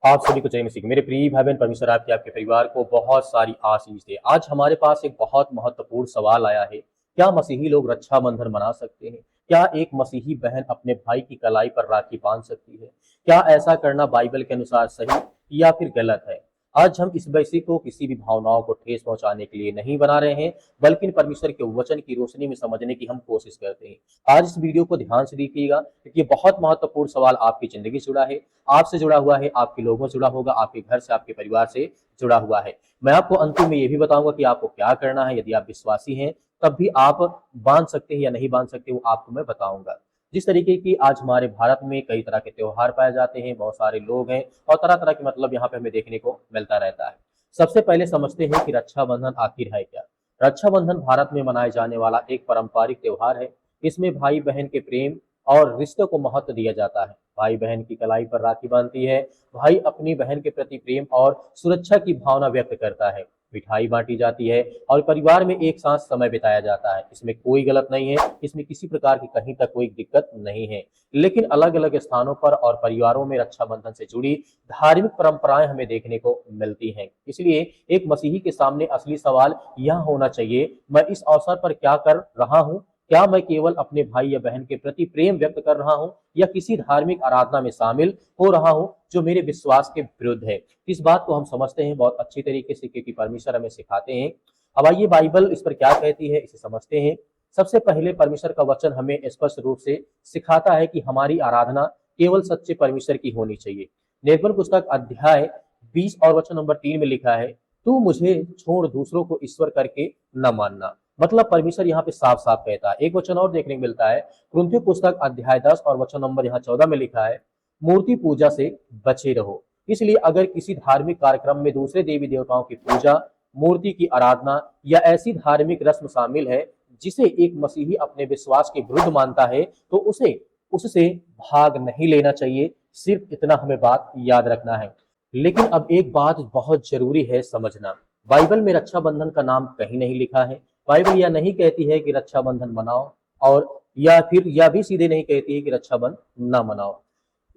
आप सभी को जय मसीह की। मेरे प्रिय भाई बहन, परमेश्वर आपके आपके परिवार को बहुत सारी आशीष दे। आज हमारे पास एक बहुत महत्वपूर्ण सवाल आया है। क्या मसीही लोग रक्षाबंधन मना सकते हैं? क्या एक मसीही बहन अपने भाई की कलाई पर राखी बांध सकती है? क्या ऐसा करना बाइबल के अनुसार सही या फिर गलत है? आज हम इस विषय को किसी भी भावनाओं को ठेस पहुंचाने के लिए नहीं बना रहे हैं, बल्कि परमेश्वर के वचन की रोशनी में समझने की हम कोशिश करते हैं। आज इस वीडियो को ध्यान से देखिएगा, क्योंकि ये बहुत महत्वपूर्ण सवाल आपकी जिंदगी से जुड़ा है, आपसे जुड़ा हुआ है, आपके लोगों से जुड़ा होगा, आपके घर से, आपके परिवार से जुड़ा हुआ है। मैं आपको अंतिम में ये भी बताऊंगा कि आपको क्या करना है। यदि आप विश्वासी हैं तब भी आप बांध सकते हैं या नहीं बांध सकते, वो आपको मैं बताऊंगा। जिस तरीके की आज हमारे भारत में कई तरह के त्योहार पाए जाते हैं, बहुत सारे लोग हैं और तरह तरह के मतलब यहाँ पे हमें देखने को मिलता रहता है। सबसे पहले समझते हैं कि रक्षाबंधन आखिर है क्या। रक्षाबंधन भारत में मनाए जाने वाला एक पारंपरिक त्योहार है। इसमें भाई बहन के प्रेम और रिश्ते को महत्व दिया जाता है। भाई बहन की कलाई पर राखी बांधती है। भाई अपनी बहन के प्रति प्रेम और सुरक्षा की भावना व्यक्त करता है। मिठाई बांटी जाती है और परिवार में एक साथ समय बिताया जाता है। इसमें कोई गलत नहीं है, इसमें किसी प्रकार की कहीं तक कोई दिक्कत नहीं है। लेकिन अलग अलग स्थानों पर और परिवारों में रक्षाबंधन से जुड़ी धार्मिक परंपराएं हमें देखने को मिलती हैं। इसलिए एक मसीही के सामने असली सवाल यह होना चाहिए, मैं इस अवसर पर क्या कर रहा हूँ? क्या मैं केवल अपने भाई या बहन के प्रति प्रेम व्यक्त कर रहा हूं या किसी धार्मिक आराधना में शामिल हो रहा हूं जो मेरे विश्वास के विरुद्ध है? इस बात को हम समझते हैं बहुत अच्छी तरीके से, क्योंकि परमेश्वर हमें सिखाते हैं। अब आइए बाइबल इस पर क्या कहती है, इसे समझते हैं। सबसे पहले परमेश्वर का वचन हमें स्पष्ट रूप से सिखाता है कि हमारी आराधना केवल सच्चे परमेश्वर की होनी चाहिए। निर्गमन पुस्तक अध्याय 20 और वचन नंबर 3 में लिखा है, तू मुझे छोड़ दूसरों को ईश्वर करके न मानना। मतलब परमेश्वर यहाँ पे साफ साफ कहता है। एक वचन और देखने को मिलता है, कुरिन्थियों पुस्तक अध्याय 10 और वचन नंबर यहाँ 14 में लिखा है, मूर्ति पूजा से बचे रहो। इसलिए अगर किसी धार्मिक कार्यक्रम में दूसरे देवी देवताओं की पूजा, मूर्ति की आराधना या ऐसी धार्मिक रस्म शामिल है जिसे एक मसीही अपने विश्वास के विरुद्ध मानता है, तो उसे उससे भाग नहीं लेना चाहिए। सिर्फ इतना हमें बात याद रखना है। लेकिन अब एक बात बहुत जरूरी है समझना, बाइबल में रक्षाबंधन का नाम कहीं नहीं लिखा है। बाइबल यह नहीं कहती है कि रक्षाबंधन मनाओ, और या फिर यह भी सीधे नहीं कहती है कि रक्षाबंधन ना मनाओ।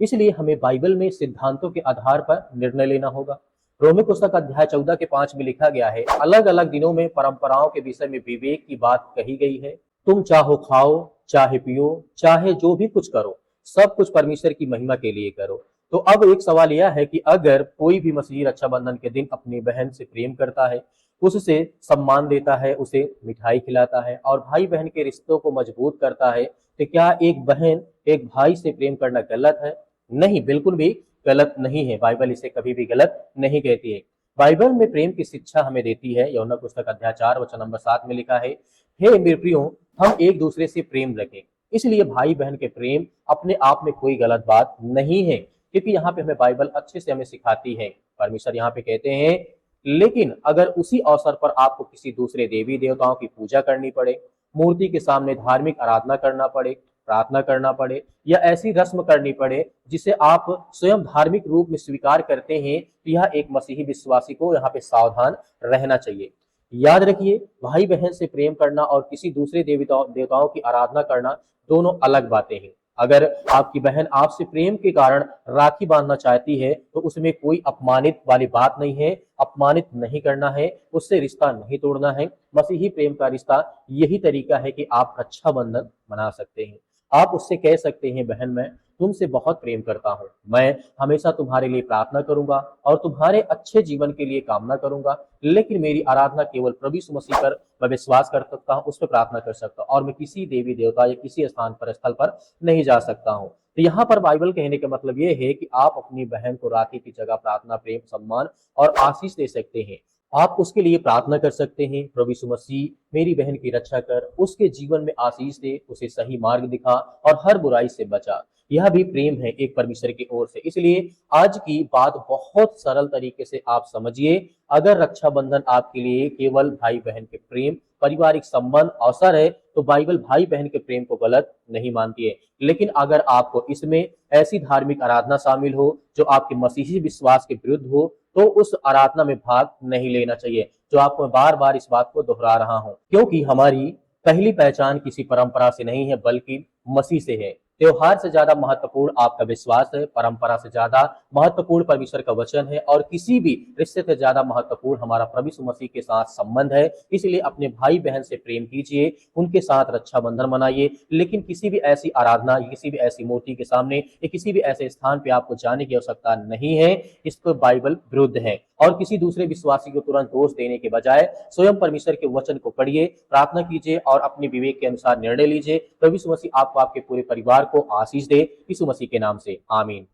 इसलिए हमें बाइबल में सिद्धांतों के आधार पर निर्णय लेना होगा। रोमी पुस्तक अध्याय 14 के 5 में लिखा गया है, अलग अलग दिनों में परंपराओं के विषय में विवेक की बात कही गई है। तुम चाहो खाओ, चाहे पियो, चाहे जो भी कुछ करो, सब कुछ परमेश्वर की महिमा के लिए करो। तो अब एक सवाल यह है कि अगर कोई भी मसीही रक्षाबंधन के दिन अपनी बहन से प्रेम करता है, उससे सम्मान देता है, उसे मिठाई खिलाता है और भाई बहन के रिश्तों को मजबूत करता है, तो क्या एक बहन एक भाई से प्रेम करना गलत है? नहीं, बिल्कुल भी गलत नहीं है। बाइबल इसे कभी भी गलत नहीं कहती है। बाइबल में प्रेम की शिक्षा हमें देती है। यूहन्ना पुस्तक अध्याय 4 वचन नंबर 7 में लिखा है, हे मेरे प्रियो, हम एक दूसरे से प्रेम रखें। इसलिए भाई बहन के प्रेम अपने आप में कोई गलत बात नहीं है, क्योंकि यहाँ पे हमें बाइबल अच्छे से हमें सिखाती है। परमेश्वर यहाँ पे कहते हैं, लेकिन अगर उसी अवसर पर आपको किसी दूसरे देवी देवताओं की पूजा करनी पड़े, मूर्ति के सामने धार्मिक आराधना करना पड़े, प्रार्थना करना पड़े या ऐसी रस्म करनी पड़े जिसे आप स्वयं धार्मिक रूप में स्वीकार करते हैं, तो यह एक मसीही विश्वासी को यहाँ पे सावधान रहना चाहिए। याद रखिए, भाई बहन से प्रेम करना और किसी दूसरे देवताओं की आराधना करना दोनों अलग बातें हैं। अगर आपकी बहन आपसे प्रेम के कारण राखी बांधना चाहती है, तो उसमें कोई अपमानित वाली बात नहीं है। अपमानित नहीं करना है, उससे रिश्ता नहीं तोड़ना है। मसीही प्रेम का रिश्ता यही तरीका है कि आप रक्षाबंधन मना सकते हैं। आप उससे कह सकते हैं, बहन मैं तुमसे बहुत प्रेम करता हूँ, मैं हमेशा तुम्हारे लिए प्रार्थना करूंगा और तुम्हारे अच्छे जीवन के लिए कामना करूंगा, लेकिन मेरी आराधना केवल प्रभु यीशु मसीह पर मैं विश्वास कर सकता हूँ, उस पर प्रार्थना कर सकता हूँ, और मैं किसी देवी देवता या किसी स्थल पर नहीं जा सकता हूँ। तो यहाँ पर बाइबल कहने का मतलब ये है कि आप अपनी बहन को राखी की जगह प्रार्थना, प्रेम, सम्मान और आशीष दे सकते हैं। आप उसके लिए प्रार्थना कर सकते हैं, प्रभु यीशु मसीह मेरी बहन की रक्षा कर, उसके जीवन में आशीष दे, उसे सही मार्ग दिखा और हर बुराई से बचा। यह भी प्रेम है एक परमेश्वर की ओर से। इसलिए आज की बात बहुत सरल तरीके से आप समझिए। अगर रक्षाबंधन आपके लिए केवल भाई बहन के प्रेम, पारिवारिक संबंध, अवसर है, तो बाइबल भाई बहन के प्रेम को गलत नहीं मानती है। लेकिन अगर आपको इसमें ऐसी धार्मिक आराधना शामिल हो जो आपके मसीही विश्वास के विरुद्ध हो, तो उस आराधना में भाग नहीं लेना चाहिए। जो आपको बार बार इस बात को दोहरा रहा हूं, क्योंकि हमारी पहली पहचान किसी परंपरा से नहीं है बल्कि मसीह से है। त्योहार से ज्यादा महत्वपूर्ण आपका विश्वास है, परंपरा से ज्यादा महत्वपूर्ण परमेश्वर का वचन है, और किसी भी रिश्ते से ज्यादा महत्वपूर्ण हमारा प्रभु यीशु मसीह के साथ संबंध है। इसलिए अपने भाई बहन से प्रेम कीजिए, उनके साथ रक्षाबंधन मनाइए, लेकिन किसी भी ऐसी आराधना, किसी भी ऐसी मूर्ति के सामने या किसी भी ऐसे स्थान पे आपको जाने की आवश्यकता नहीं है। इसको बाइबल विरुद्ध है। और किसी दूसरे विश्वासी को तुरंत दोष देने के बजाय स्वयं परमेश्वर के वचन को पढ़िए, प्रार्थना कीजिए और अपने विवेक के अनुसार निर्णय लीजिए। प्रभु यीशु मसीह आपको, आपके पूरे परिवार को आशीष दे। यीशु मसीह के नाम से आमीन।